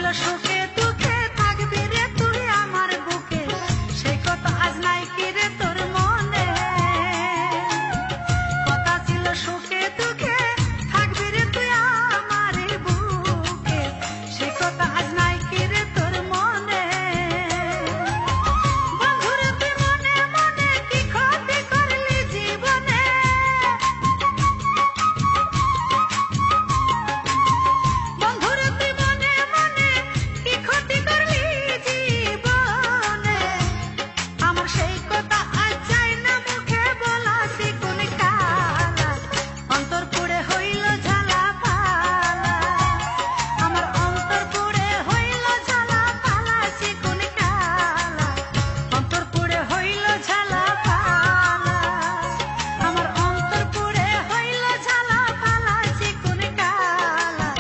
ছিল সুখে দুঃখে থাকবি রে তুই আমার বুকে, সেই কথা আজ নাই কি রে তোর মনে। কথা ছিল সুখে দুঃখে থাকবি রে তুই আমার বুকে, সেই কথা আজ নাই কি রে তোর মনে। বন্ধুরে তুই মনে মনে কি ক্ষতি করলি জীবনে, বন্ধুরে তুই মনে মনে কি ক্ষতি করলি জীবনে। আমার সেই কথা আজ যায় না মুখে বলা, চিকুন কালা অন্তর পুড়ে হইল ঝালা পালা। আমার অন্তর পুড়ে হইল ঝালা পালা, চিকুন কালা অন্তর পুড়ে হইল ঝালা পালা। আমার অন্তর পুড়ে হইল ঝালা পালা, চিকুন কালা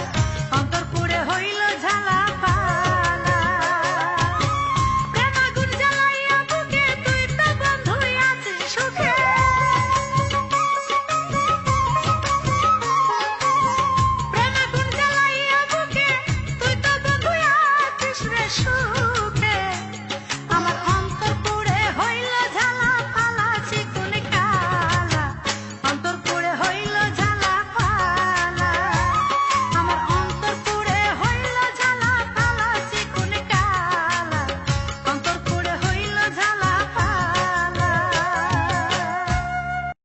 অন্তর পুড়ে হইল ঝালা পালা। প্রেম আগুন জ্বালাইয়া বুকে তুই তো বন্ধুই আছিস সুখে, প্রেম আগুন জ্বালাইয়া বুকে তুই তো বন্ধুই আছিস রে সুখে।